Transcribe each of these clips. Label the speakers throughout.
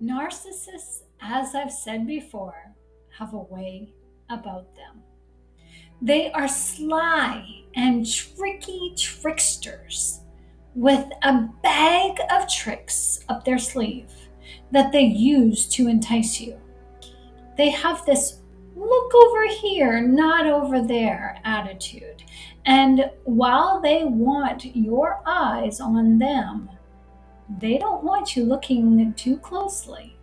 Speaker 1: Narcissists, as I've said before, have a way about them. They are sly and tricky tricksters with a bag of tricks up their sleeve that they use to entice you. They have this look over here, not over there attitude. And while they want your eyes on them, they don't want you looking too closely.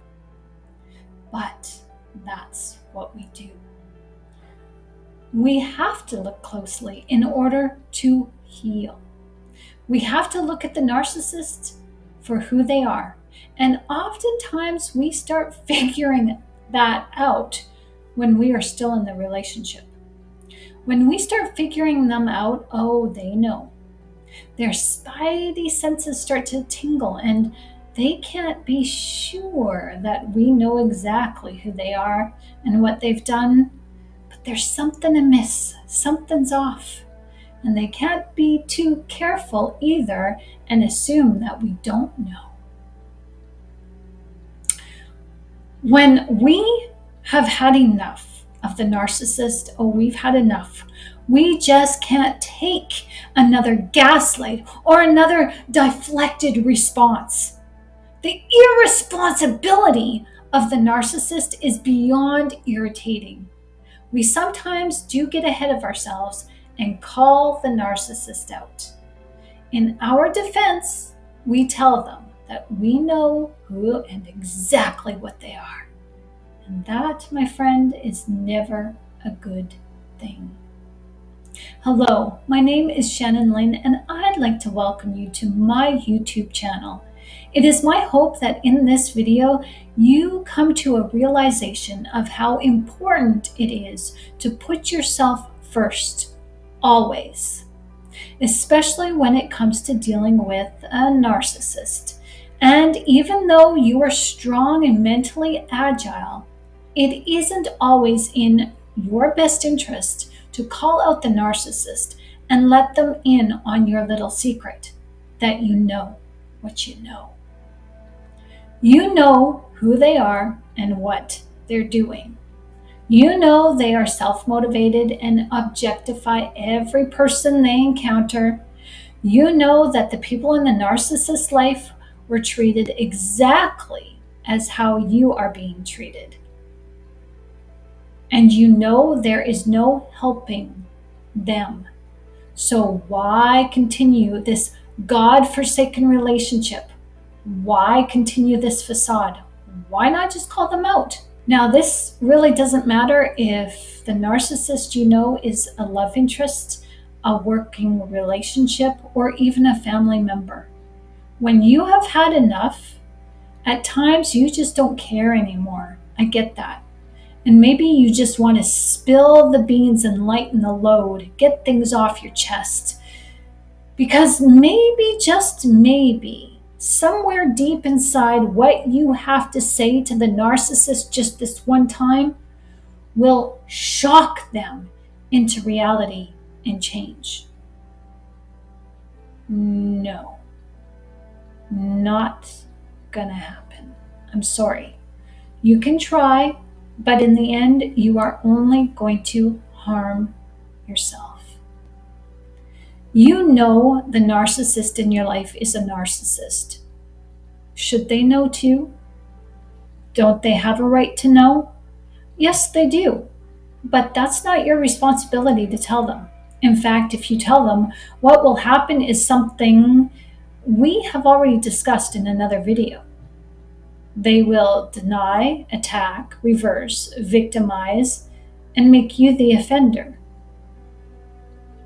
Speaker 1: But that's what we do. We have to look closely in order to heal. We have to look at the narcissist for who they are. And oftentimes we start figuring that out when we are still in the relationship. When we start figuring them out, oh, they know. Their spidey senses start to tingle, and they can't be sure that we know exactly who they are and what they've done, but there's something amiss, something's off, and they can't be too careful either and assume that we don't know. When we have had enough of the narcissist, oh, we've had enough. We just can't take another gaslight or another deflected response. The irresponsibility of the narcissist is beyond irritating. We sometimes do get ahead of ourselves and call the narcissist out. In our defense, we tell them that we know who and exactly what they are. And that, my friend, is never a good thing. Hello, my name is Shannon Lynn, and I'd like to welcome you to my YouTube channel. It is my hope that in this video, you come to a realization of how important it is to put yourself first, always, especially when it comes to dealing with a narcissist. And even though you are strong and mentally agile, it isn't always in your best interest to call out the narcissist and let them in on your little secret that you know what you know. You know who they are and what they're doing. You know they are self-motivated and objectify every person they encounter. You know that the people in the narcissist's life were treated exactly as how you are being treated. And you know there is no helping them. So why continue this God-forsaken relationship? Why continue this facade? Why not just call them out? Now, this really doesn't matter if the narcissist you know is a love interest, a working relationship, or even a family member. When you have had enough, at times you just don't care anymore. I get that. And maybe you just want to spill the beans and lighten the load, get things off your chest. Because maybe, just maybe, somewhere deep inside, what you have to say to the narcissist just this one time will shock them into reality and change. No, not gonna happen. I'm sorry. You can try, but in the end, you are only going to harm yourself. You know the narcissist in your life is a narcissist. Should they know too? Don't they have a right to know? Yes, they do. But that's not your responsibility to tell them. In fact, if you tell them, what will happen is something we have already discussed in another video. They will deny, attack, reverse, victimize, and make you the offender.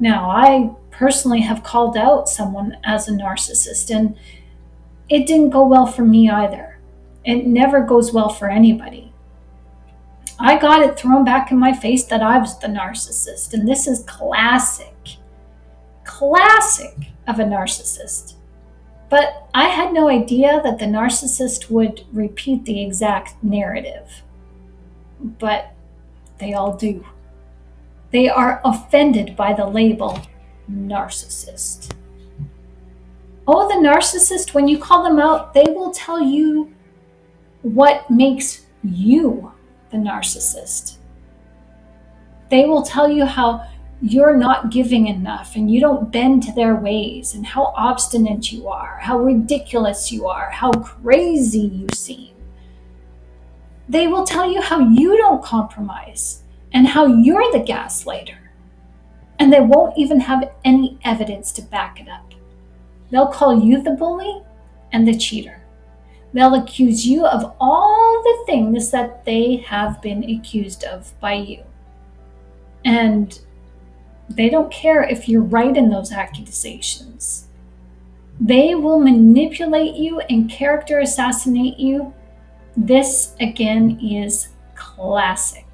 Speaker 1: Now, I personally have called out someone as a narcissist, and it didn't go well for me either. It never goes well for anybody. I got it thrown back in my face that I was the narcissist, and this is classic of a narcissist. But I had no idea that the narcissist would repeat the exact narrative. But they all do. They are offended by the label narcissist. Oh, the narcissist, when you call them out, they will tell you what makes you the narcissist. They will tell you how you're not giving enough and you don't bend to their ways, and how obstinate you are, how ridiculous you are, how crazy you seem. They will tell you how you don't compromise and how you're the gaslighter. And they won't even have any evidence to back it up. They'll call you the bully and the cheater. They'll accuse you of all the things that they have been accused of by you. And they don't care if you're right in those accusations. They will manipulate you and character assassinate you. This, again, is classic.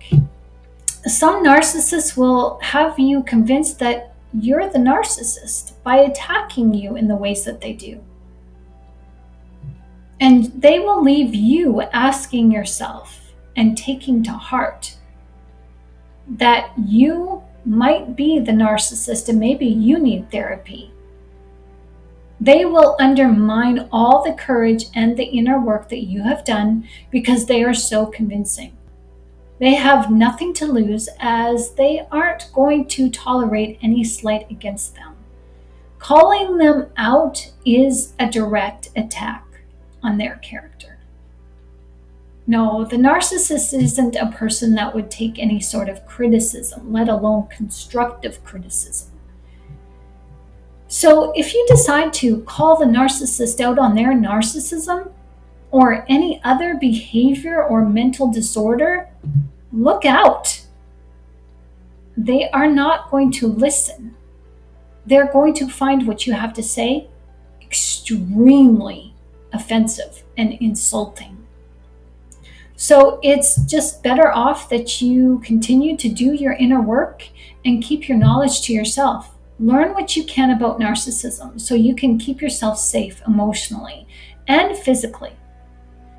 Speaker 1: Some narcissists will have you convinced that you're the narcissist by attacking you in the ways that they do. And they will leave you asking yourself and taking to heart that you might be the narcissist and maybe you need therapy. They will undermine all the courage and the inner work that you have done because they are so convincing. They have nothing to lose, as they aren't going to tolerate any slight against them. Calling them out is a direct attack on their character. No, the narcissist isn't a person that would take any sort of criticism, let alone constructive criticism. So if you decide to call the narcissist out on their narcissism or any other behavior or mental disorder, look out. They are not going to listen. They're going to find what you have to say extremely offensive and insulting. So it's just better off that you continue to do your inner work and keep your knowledge to yourself. Learn what you can about narcissism so you can keep yourself safe emotionally and physically.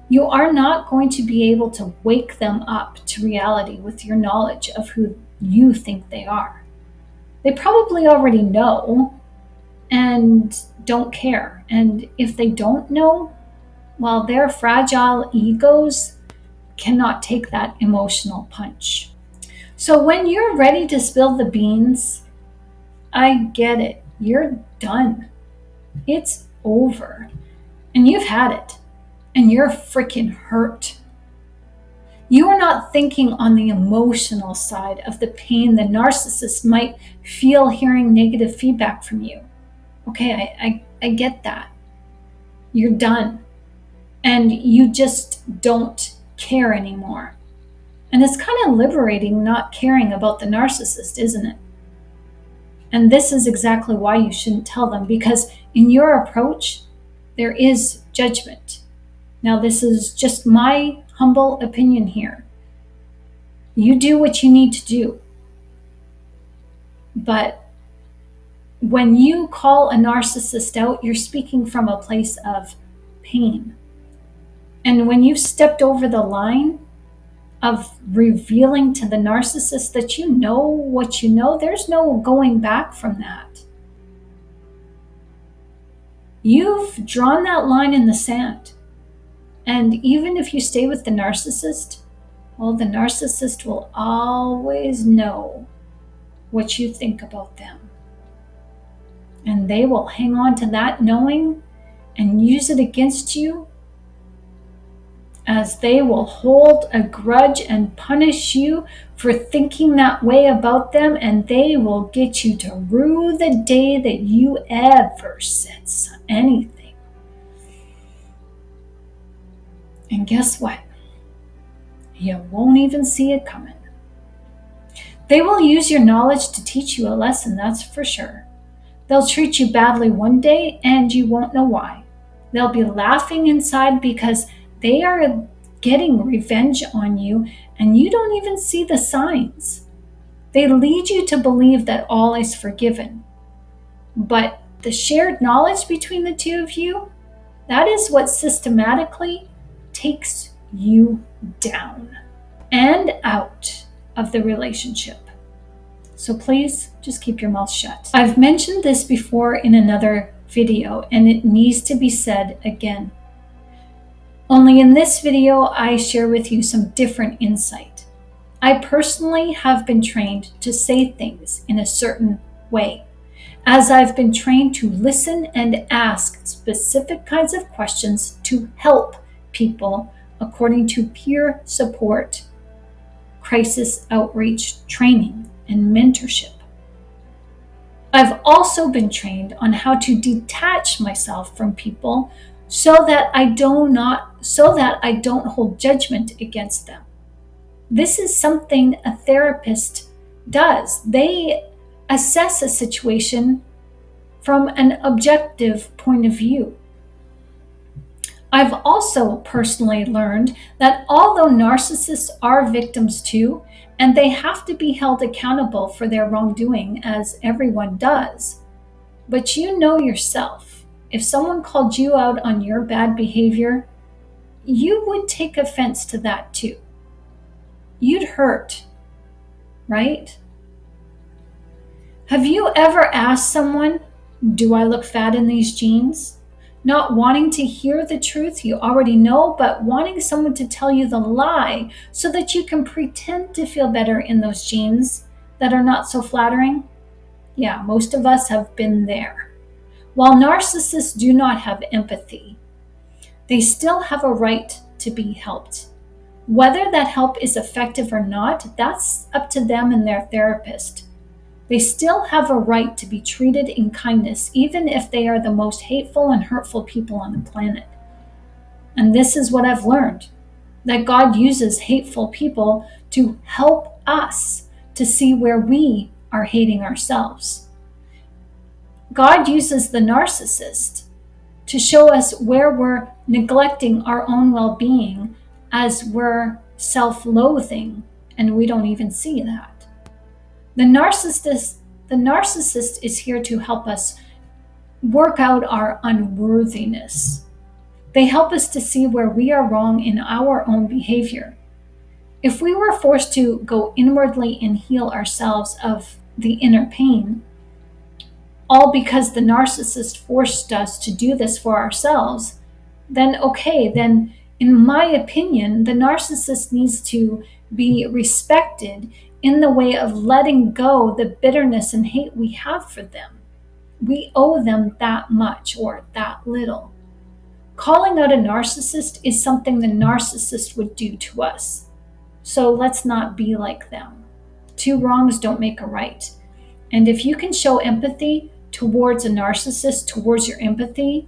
Speaker 1: You are not going to be able to wake them up to reality with your knowledge of who you think they are. They probably already know and don't care. And if they don't know, well, their fragile egos cannot take that emotional punch. So when you're ready to spill the beans, I get it. You're done. It's over. And you've had it. And you're freaking hurt. You are not thinking on the emotional side of the pain the narcissist might feel hearing negative feedback from you. Okay, I get that. You're done. And you just don't care anymore. And it's kind of liberating not caring about the narcissist, isn't it? And this is exactly why you shouldn't tell them, because in your approach, there is judgment. Now, this is just my humble opinion here. You do what you need to do. But when you call a narcissist out, you're speaking from a place of pain. And when you've stepped over the line of revealing to the narcissist that you know what you know, there's no going back from that. You've drawn that line in the sand. And even if you stay with the narcissist, well, the narcissist will always know what you think about them. And they will hang on to that knowing and use it against you, as they will hold a grudge and punish you for thinking that way about them, and they will get you to rue the day that you ever said anything. And guess what? You won't even see it coming. They will use your knowledge to teach you a lesson, that's for sure. They'll treat you badly one day and you won't know why. They'll be laughing inside because they are getting revenge on you and you don't even see the signs. They lead you to believe that all is forgiven. But the shared knowledge between the two of you, that is what systematically takes you down and out of the relationship. So please just keep your mouth shut. I've mentioned this before in another video, and it needs to be said again. Only in this video, I share with you some different insight. I personally have been trained to say things in a certain way, as I've been trained to listen and ask specific kinds of questions to help people according to peer support, crisis outreach training, and mentorship. I've also been trained on how to detach myself from people so that I don't hold judgment against them. This is something a therapist does. They assess a situation from an objective point of view. I've also personally learned that although narcissists are victims too, and they have to be held accountable for their wrongdoing, as everyone does, but you know yourself, if someone called you out on your bad behavior, you would take offense to that too. You'd hurt, right? Have you ever asked someone, do I look fat in these jeans? Not wanting to hear the truth you already know, but wanting someone to tell you the lie so that you can pretend to feel better in those jeans that are not so flattering? Yeah, most of us have been there. While narcissists do not have empathy, they still have a right to be helped. Whether that help is effective or not, that's up to them and their therapist. They still have a right to be treated in kindness, even if they are the most hateful and hurtful people on the planet. And this is what I've learned, that God uses hateful people to help us to see where we are hating ourselves. God uses the narcissist to show us where we're neglecting our own well-being, as we're self-loathing, and we don't even see that. The narcissist is here to help us work out our unworthiness. They help us to see where we are wrong in our own behavior. If we were forced to go inwardly and heal ourselves of the inner pain, all because the narcissist forced us to do this for ourselves, then in my opinion, the narcissist needs to be respected in the way of letting go the bitterness and hate we have for them. We owe them that much or that little. Calling out a narcissist is something the narcissist would do to us. So let's not be like them. Two wrongs don't make a right. And if you can show empathy towards a narcissist, towards your empathy,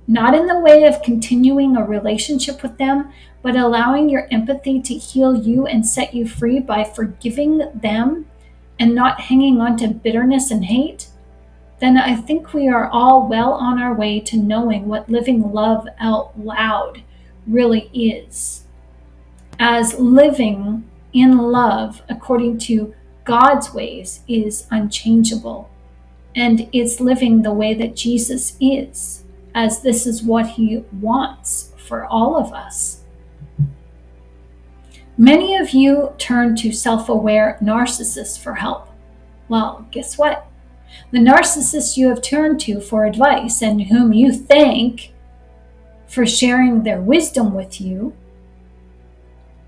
Speaker 1: not in the way of continuing a relationship with them, but allowing your empathy to heal you and set you free by forgiving them and not hanging on to bitterness and hate, then I think we are all well on our way to knowing what living love out loud really is. As living in love according to God's ways is unchangeable, and it's living the way that Jesus is, as this is what he wants for all of us. Many of you turn to self-aware narcissists for help. Well, guess what? The narcissist you have turned to for advice and whom you thank for sharing their wisdom with you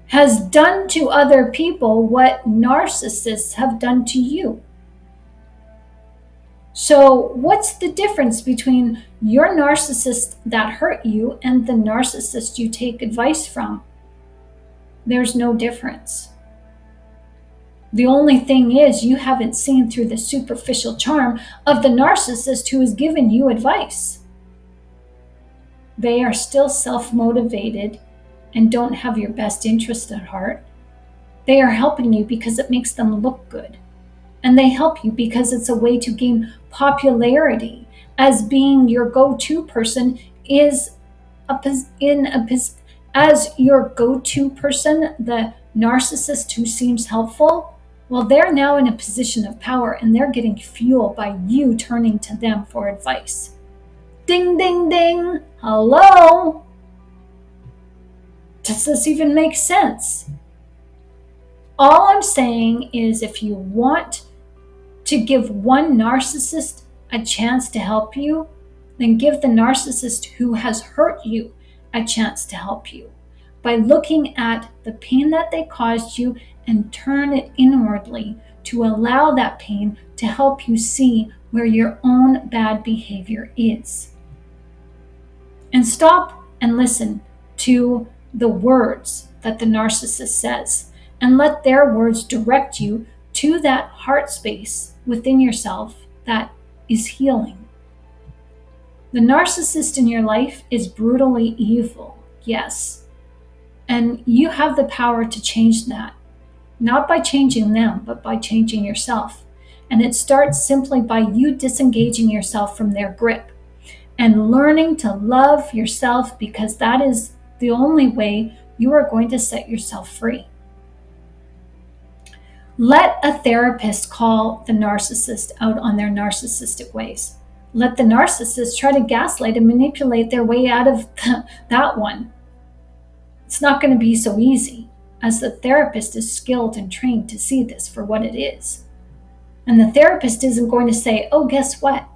Speaker 1: has done to other people what narcissists have done to you. So what's the difference between your narcissist that hurt you and the narcissist you take advice from? There's no difference. The only thing is you haven't seen through the superficial charm of the narcissist who has given you advice. They are still self-motivated and don't have your best interest at heart. They are helping you because it makes them look good. And they help you because it's a way to gain popularity, as being your go-to person as your go-to person, the narcissist who seems helpful, well, they're now in a position of power and they're getting fuel by you turning to them for advice. Ding, ding, ding. Hello? Does this even make sense? All I'm saying is if you want to give one narcissist a chance to help you, then give the narcissist who has hurt you a chance to help you by looking at the pain that they caused you and turn it inwardly to allow that pain to help you see where your own bad behavior is. And stop and listen to the words that the narcissist says and let their words direct you to that heart space within yourself that is healing. The narcissist in your life is brutally evil, yes. And you have the power to change that, not by changing them, but by changing yourself. And it starts simply by you disengaging yourself from their grip and learning to love yourself, because that is the only way you are going to set yourself free. Let a therapist call the narcissist out on their narcissistic ways. Let the narcissist try to gaslight and manipulate their way out of that one. It's not going to be so easy, as the therapist is skilled and trained to see this for what it is. And the therapist isn't going to say, oh, guess what?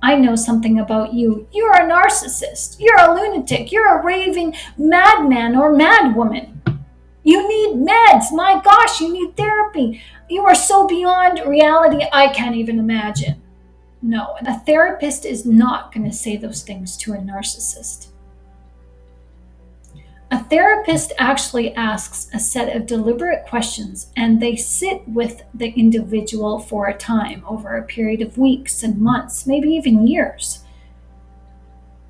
Speaker 1: I know something about you. You're a narcissist. You're a lunatic. You're a raving madman or madwoman. You need meds. My gosh, you need therapy. You are so beyond reality, I can't even imagine. No, a therapist is not going to say those things to a narcissist. A therapist actually asks a set of deliberate questions, and they sit with the individual for a time over a period of weeks and months, maybe even years.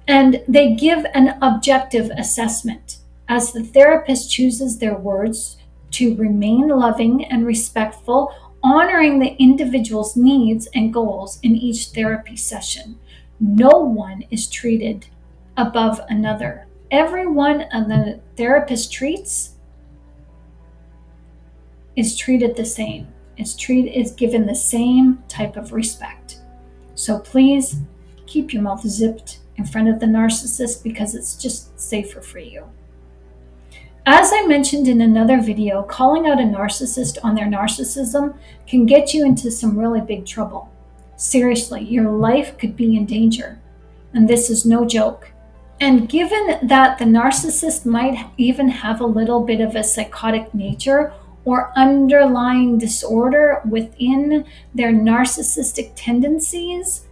Speaker 1: And they give an objective assessment as the therapist chooses their words to remain loving and respectful, honoring the individual's needs and goals in each therapy session. No one is treated above another. Everyone the therapist treats is treated the same. Is given the same type of respect. So please keep your mouth zipped in front of the narcissist, because it's just safer for you. As I mentioned in another video, calling out a narcissist on their narcissism can get you into some really big trouble. Seriously, your life could be in danger. And this is no joke. And given that the narcissist might even have a little bit of a psychotic nature or underlying disorder within their narcissistic tendencies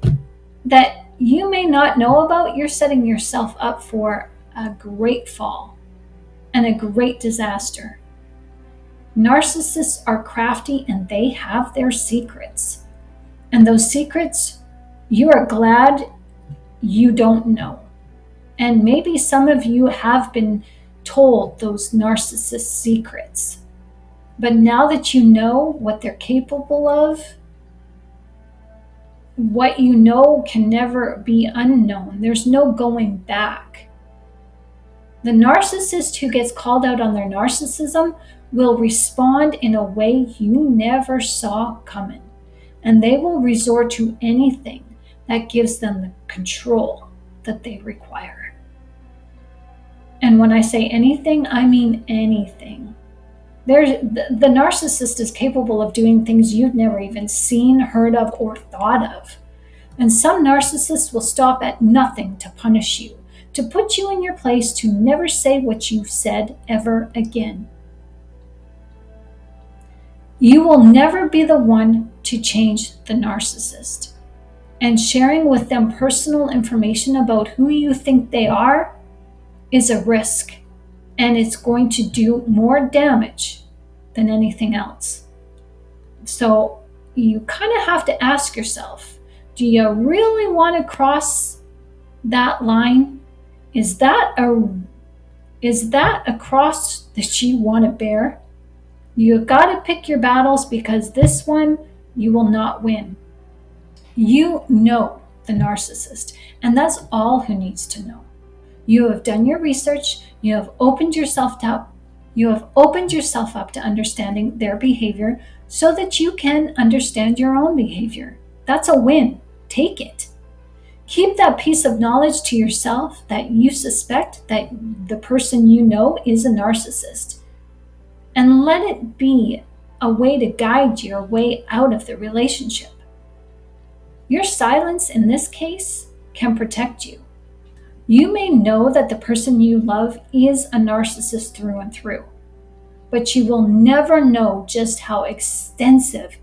Speaker 1: that you may not know about, you're setting yourself up for a great fall and a great disaster. Narcissists are crafty and they have their secrets. And those secrets, you are glad you don't know. And maybe some of you have been told those narcissist secrets. But now that you know what they're capable of, what you know can never be unknown. There's no going back. The narcissist who gets called out on their narcissism will respond in a way you never saw coming. And they will resort to anything that gives them the control that they require. And when I say anything, I mean anything. The narcissist is capable of doing things you've never even seen, heard of, or thought of. And some narcissists will stop at nothing to punish you, to put you in your place, to never say what you've said ever again. You will never be the one to change the narcissist. And sharing with them personal information about who you think they are is a risk. And it's going to do more damage than anything else. So you kind of have to ask yourself, do you really want to cross that line? Is that a cross that you want to bear? You've got to pick your battles, because this one you will not win. You know the narcissist, and that's all who needs to know. You have done your research. You have opened yourself up. You have opened yourself up to understanding their behavior so that you can understand your own behavior. That's a win. Take it. Keep that piece of knowledge to yourself that you suspect that the person you know is a narcissist. And let it be a way to guide your way out of the relationship. Your silence in this case can protect you. You may know that the person you love is a narcissist through and through, but you will never know just how extensive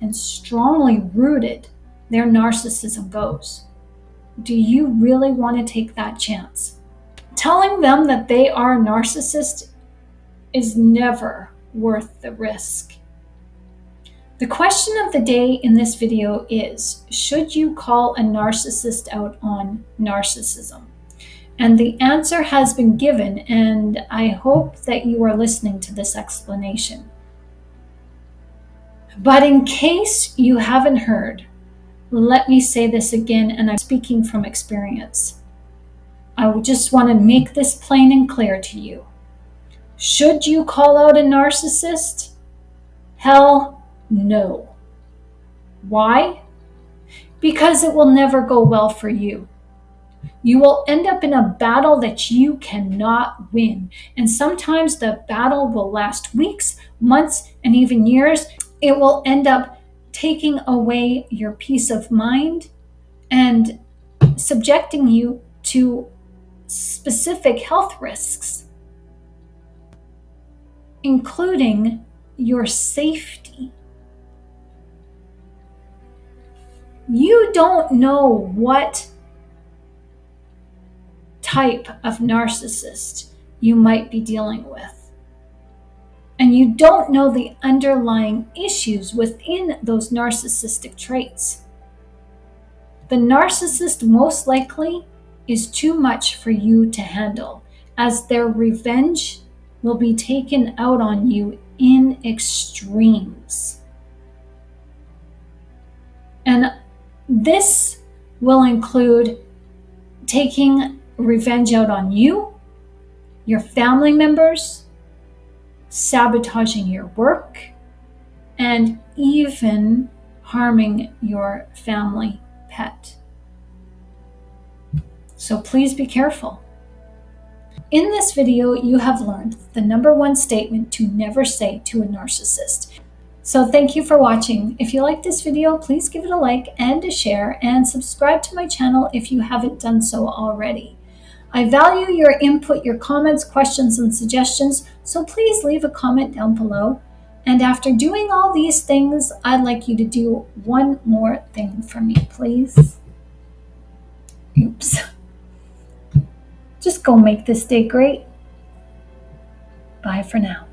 Speaker 1: and strongly rooted their narcissism goes. Do you really want to take that chance? Telling them that they are a narcissist is never worth the risk. The question of the day in this video is, should you call a narcissist out on narcissism? And the answer has been given, and I hope that you are listening to this explanation. But in case you haven't heard, let me say this again, and I'm speaking from experience. I just want to make this plain and clear to you. Should you call out a narcissist? Hell no. Why? Because it will never go well for you. You will end up in a battle that you cannot win. And sometimes the battle will last weeks, months, and even years. It will end up taking away your peace of mind and subjecting you to specific health risks, including your safety. You don't know what type of narcissist you might be dealing with. And you don't know the underlying issues within those narcissistic traits. The narcissist most likely is too much for you to handle, as their revenge will be taken out on you in extremes. And this will include taking revenge out on you, your family members, sabotaging your work, and even harming your family pet. So please be careful. In this video, you have learned the number one statement to never say to a narcissist. So thank you for watching. If you like this video, please give it a like and a share, and subscribe to my channel if you haven't done so already. I value your input, your comments, questions, and suggestions, so please leave a comment down below. And after doing all these things, I'd like you to do one more thing for me, please. Oops. Just go make this day great. Bye for now.